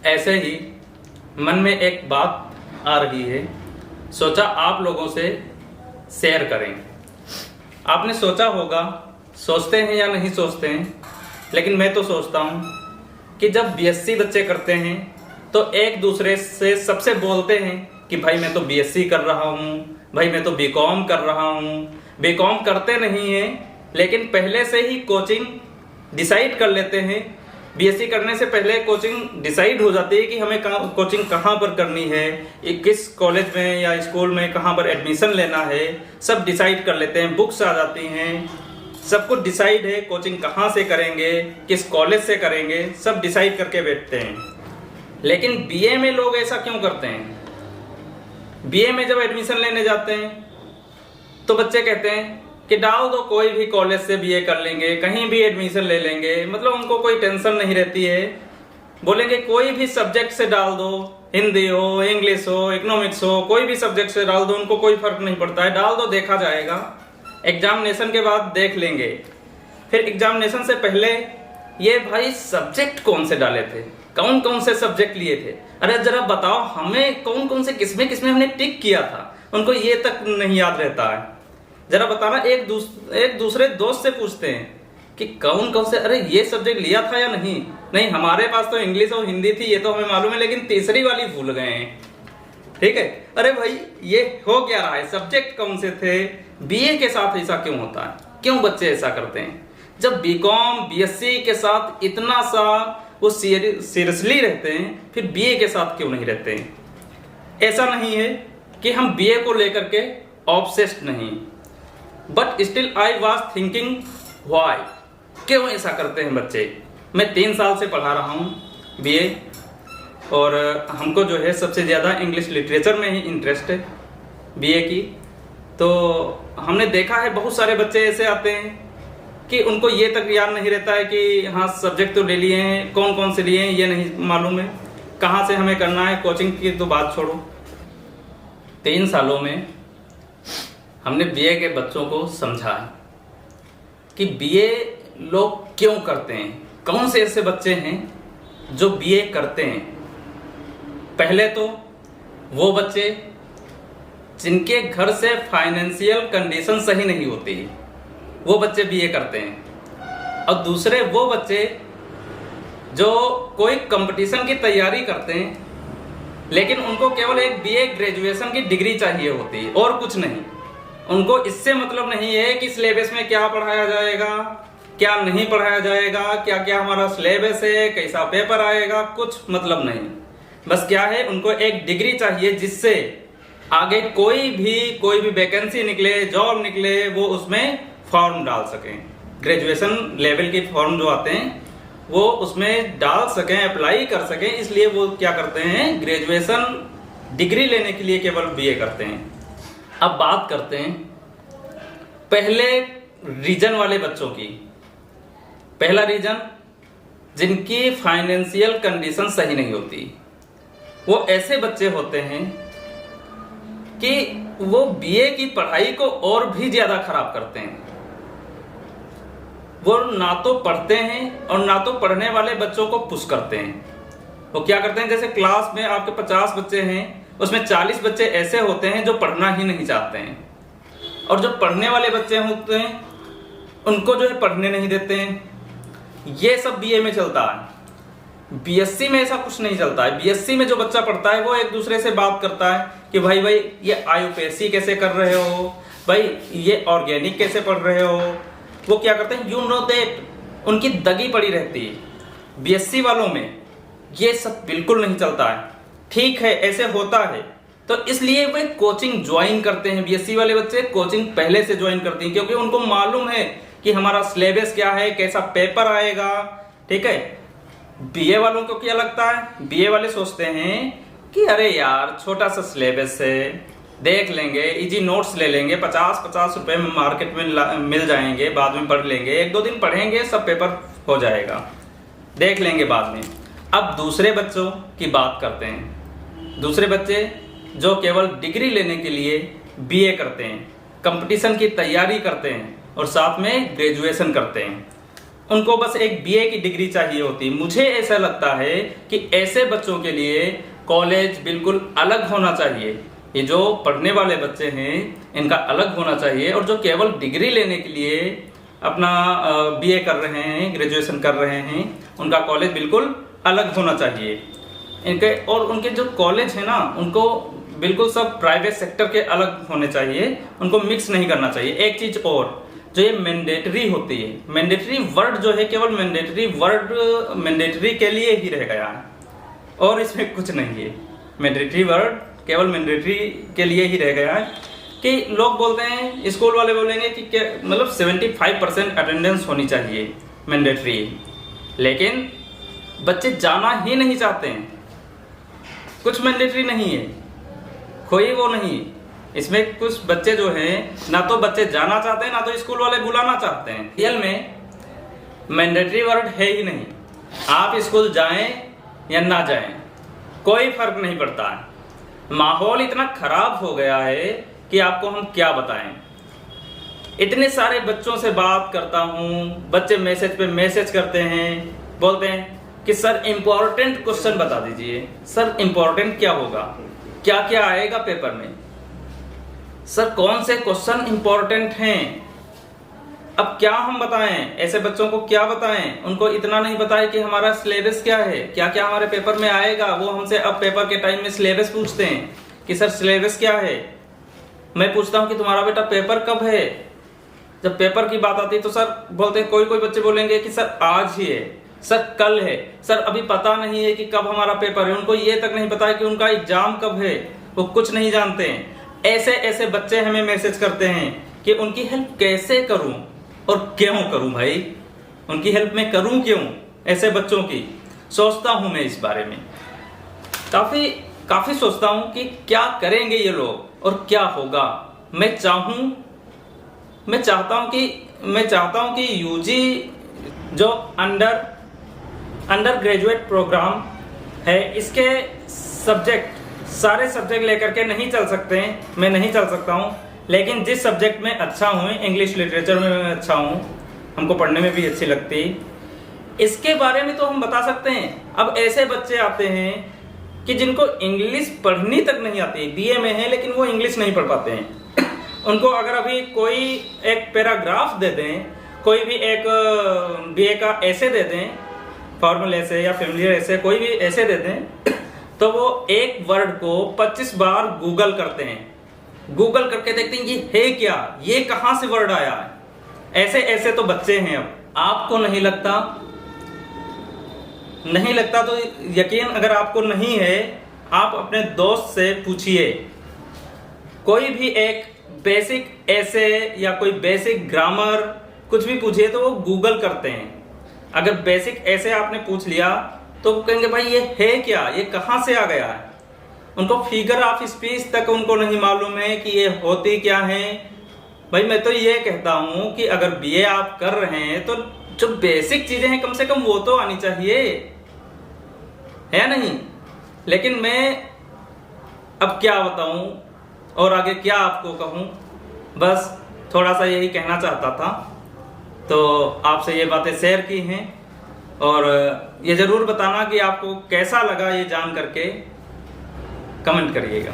ऐसे ही मन में एक बात आ रही है, सोचा आप लोगों से शेयर करें। आपने सोचा होगा, सोचते हैं या नहीं सोचते हैं, लेकिन मैं तो सोचता हूँ कि जब बीएससी बच्चे करते हैं तो एक दूसरे से सबसे बोलते हैं कि भाई मैं तो बीएससी कर रहा हूँ, भाई मैं तो बीकॉम कर रहा हूँ। बीकॉम करते नहीं हैं, लेकिन पहले से ही कोचिंग डिसाइड कर लेते हैं। बीएससी करने से पहले कोचिंग डिसाइड हो जाती है कि हमें कोचिंग कहाँ पर करनी है, किस कॉलेज में या स्कूल में कहाँ पर एडमिशन लेना है, सब डिसाइड कर लेते हैं। बुक्स आ जाती हैं, सब कुछ डिसाइड है, कोचिंग कहाँ से करेंगे, किस कॉलेज से करेंगे, सब डिसाइड करके बैठते हैं। लेकिन बीए में लोग ऐसा क्यों करते हैं? बीए में जब एडमिशन लेने जाते हैं तो बच्चे कहते हैं कि डाल दो, कोई भी कॉलेज से बीए कर लेंगे, कहीं भी एडमिशन ले लेंगे, मतलब उनको कोई टेंशन नहीं रहती है। बोलेंगे कोई भी सब्जेक्ट से डाल दो, हिंदी हो, इंग्लिश हो, इकोनॉमिक्स हो, कोई भी सब्जेक्ट से डाल दो, उनको कोई फर्क नहीं पड़ता है, डाल दो, देखा जाएगा, एग्जामिनेशन के बाद देख लेंगे। फिर एग्जामिनेशन से पहले ये भाई सब्जेक्ट कौन से डाले थे, कौन कौन से सब्जेक्ट लिए थे, अरे जरा बताओ हमें कौन कौन से किसमें किसमें हमने टिक किया था, उनको ये तक नहीं याद रहता है। जरा बताना, एक दूसरे दोस्त से पूछते हैं कि कौन कौन से, अरे ये सब्जेक्ट लिया था या नहीं, नहीं हमारे पास तो इंग्लिश और हिंदी थी, ये तो हमें मालूम है, लेकिन तीसरी वाली भूल गए हैं। ठीक है, अरे भाई ये हो क्या रहा है, सब्जेक्ट कौन से थे? बीए के साथ ऐसा क्यों होता है, क्यों बच्चे ऐसा करते हैं? जब बीकॉम बीएससी के साथ इतना सा वो सीरियसली रहते हैं, फिर बीए के साथ क्यों नहीं रहते हैं? ऐसा नहीं है कि हम बीए को लेकर के ऑब्सेस्ड नहीं, but still I was thinking why, क्यों ऐसा करते हैं बच्चे? मैं 3 साल से पढ़ा रहा हूँ बीए, और हमको जो है सबसे ज़्यादा इंग्लिश लिटरेचर में ही इंटरेस्ट है बीए की। तो हमने देखा है बहुत सारे बच्चे ऐसे आते हैं कि उनको ये तक याद नहीं रहता है कि हाँ सब्जेक्ट तो ले लिए हैं, कौन कौन से लिए हैं ये नहीं मालूम है, कहाँ से हमें करना है, कोचिंग की तो बात छोड़ो। 3 सालों में हमने बीए के बच्चों को समझाया कि बीए लोग क्यों करते हैं, कौन से ऐसे बच्चे हैं जो बीए करते हैं। पहले तो वो बच्चे जिनके घर से फाइनेंशियल कंडीशन सही नहीं होती, वो बच्चे बीए करते हैं। और दूसरे वो बच्चे जो कोई कंपटीशन की तैयारी करते हैं, लेकिन उनको केवल एक बीए ग्रेजुएशन की डिग्री चाहिए होती है और कुछ नहीं। उनको इससे मतलब नहीं है कि सिलेबस में क्या पढ़ाया जाएगा, क्या नहीं पढ़ाया जाएगा, क्या क्या हमारा सिलेबस है, कैसा पेपर आएगा, कुछ मतलब नहीं। बस क्या है, उनको एक डिग्री चाहिए जिससे आगे कोई भी वैकेंसी निकले, जॉब निकले, वो उसमें फॉर्म डाल सकें। ग्रेजुएशन लेवल के फॉर्म जो आते हैं वो उसमें डाल सकें, अप्लाई कर सकें, इसलिए वो क्या करते हैं, ग्रेजुएशन डिग्री लेने के लिए केवल बीए करते हैं। अब बात करते हैं पहले रीजन वाले बच्चों की। पहला रीजन, जिनकी फाइनेंशियल कंडीशन सही नहीं होती, वो ऐसे बच्चे होते हैं कि वो बीए की पढ़ाई को और भी ज्यादा खराब करते हैं। वो ना तो पढ़ते हैं और ना तो पढ़ने वाले बच्चों को पुश करते हैं। वो क्या करते हैं, जैसे क्लास में आपके 50 बच्चे हैं, उसमें 40 बच्चे ऐसे होते हैं जो पढ़ना ही नहीं चाहते हैं, और जो पढ़ने वाले बच्चे होते हैं उनको जो है पढ़ने नहीं देते हैं। ये सब बीए में चलता है। बीएससी में ऐसा कुछ नहीं चलता है। बीएससी में जो बच्चा पढ़ता है वो एक दूसरे से बात करता है कि भाई ये आयुर्वेदी कैसे कर रहे हो, भाई ये ऑर्गेनिक कैसे पढ़ रहे हो। वो क्या करते हैं, यू नो दैट, उनकी दगी पड़ी रहती है। बीएससी वालों में ये सब बिल्कुल नहीं चलता है। ठीक है, ऐसे होता है, तो इसलिए वे कोचिंग ज्वाइन करते हैं। बीएससी वाले बच्चे कोचिंग पहले से ज्वाइन करते हैं, क्योंकि उनको मालूम है कि हमारा सिलेबस क्या है, कैसा पेपर आएगा। ठीक है, बीए वालों को क्या लगता है, बीए वाले सोचते हैं कि अरे यार छोटा सा सिलेबस है, देख लेंगे, इजी नोट्स ले लेंगे, 50-50 रुपए में मार्केट में मिल जाएंगे, बाद में पढ़ लेंगे, 1-2 दिन पढ़ेंगे, सब पेपर हो जाएगा, देख लेंगे बाद में। अब दूसरे बच्चों की बात करते हैं। दूसरे बच्चे जो केवल डिग्री लेने के लिए बीए करते हैं, कंपटीशन की तैयारी करते हैं और साथ में ग्रेजुएशन करते हैं, उनको बस एक बीए की डिग्री चाहिए होती। मुझे ऐसा लगता है कि ऐसे बच्चों के लिए कॉलेज बिल्कुल अलग होना चाहिए। ये जो पढ़ने वाले बच्चे हैं इनका अलग होना चाहिए, और जो केवल डिग्री लेने के लिए अपना बीए कर रहे हैं, ग्रेजुएशन कर रहे हैं, उनका कॉलेज बिल्कुल अलग होना चाहिए इनके। और उनके जो कॉलेज है ना, उनको बिल्कुल सब प्राइवेट सेक्टर के अलग होने चाहिए, उनको मिक्स नहीं करना चाहिए। एक चीज और, जो ये मैंडेटरी होती है, मैंडेटरी वर्ड जो है केवल मैंडेटरी वर्ड मैंडेटरी के लिए ही रह गया है और इसमें कुछ नहीं है। मैंडेटरी वर्ड केवल मैंडेटरी के लिए ही रह गया है कि लोग बोलते हैं, स्कूल वाले बोलेंगे कि मतलब 75% अटेंडेंस होनी चाहिए मैंडेटरी, लेकिन बच्चे जाना ही नहीं चाहते हैं। कुछ मैंडेटरी नहीं है, कोई वो नहीं। इसमें कुछ बच्चे जो हैं, ना तो बच्चे जाना चाहते हैं, ना तो स्कूल वाले बुलाना चाहते हैं। रियल में मैंडेटरी वर्ड है ही नहीं। आप स्कूल जाएं या ना जाएं, कोई फर्क नहीं पड़ता है। माहौल इतना खराब हो गया है कि आपको हम क्या बताएं। इतने सारे बच्चों से बात करता हूं, बच्चे मैसेज पे मैसेज करते हैं, बोलते हैं कि सर इंपॉर्टेंट क्वेश्चन बता दीजिए। सर इंपॉर्टेंट क्या होगा, क्या क्या आएगा पेपर में, सर कौन से क्वेश्चन इंपॉर्टेंट हैं। अब क्या हम बताएं, ऐसे बच्चों को क्या बताएं। उनको इतना नहीं बताए कि हमारा सिलेबस क्या है, क्या क्या हमारे पेपर में आएगा। वो हमसे अब पेपर के टाइम में सिलेबस पूछते हैं कि सर सिलेबस क्या है। मैं पूछता हूं कि तुम्हारा बेटा पेपर कब है। जब पेपर की बात आती है तो सर बोलते हैं, कोई कोई बच्चे बोलेंगे कि सर आज ही है, सर कल है, सर अभी पता नहीं है कि कब हमारा पेपर है। उनको ये तक नहीं पता है कि उनका एग्जाम कब है, वो कुछ नहीं जानते हैं। ऐसे ऐसे बच्चे हमें मैसेज करते हैं कि उनकी हेल्प कैसे करूं और क्यों करूं। भाई उनकी हेल्प मैं करूं क्यों, ऐसे बच्चों की सोचता हूं मैं। इस बारे में काफी सोचता हूं कि क्या करेंगे ये लोग और क्या होगा। मैं चाहता हूं कि यूजी जो अंडर ग्रेजुएट प्रोग्राम है, इसके सारे सब्जेक्ट लेकर के नहीं चल सकते हैं, मैं नहीं चल सकता हूं। लेकिन जिस सब्जेक्ट में अच्छा हूं, इंग्लिश लिटरेचर में मैं अच्छा हूं, हमको पढ़ने में भी अच्छी लगती है, इसके बारे में तो हम बता सकते हैं। अब ऐसे बच्चे आते हैं कि जिनको इंग्लिश पढ़नी तक नहीं आती, बीए में है लेकिन वो इंग्लिश नहीं पढ़ पाते हैं। उनको अगर अभी कोई एक पैराग्राफ दे दें, कोई भी एक बीए का ऐसे दे दें, फॉर्मल ऐसे या फैमिलियर ऐसे, कोई भी ऐसे दे दें, तो वो एक वर्ड को 25 बार गूगल करते हैं। गूगल करके देखते हैं ये है क्या, ये कहां से वर्ड आया है। ऐसे तो बच्चे हैं। अब आपको नहीं लगता तो यकीन अगर आपको नहीं है, आप अपने दोस्त से पूछिए। कोई भी एक बेसिक ऐसे या कोई बेसिक ग्रामर कुछ भी पूछिए तो वो गूगल करते हैं। अगर बेसिक ऐसे आपने पूछ लिया तो वो कहेंगे भाई ये है क्या, ये कहां से आ गया है। उनको फिगर ऑफ स्पीच तक उनको नहीं मालूम है कि ये होती क्या है। भाई मैं तो ये कहता हूं कि अगर बीए आप कर रहे हैं तो जो बेसिक चीजें हैं कम से कम वो तो आनी चाहिए, है नहीं। लेकिन मैं अब क्या बताऊं और आगे क्या आपको कहूं, बस थोड़ा सा यही कहना चाहता था। तो आपसे ये बातें शेयर की हैं और ये जरूर बताना कि आपको कैसा लगा ये जान करके, कमेंट करिएगा।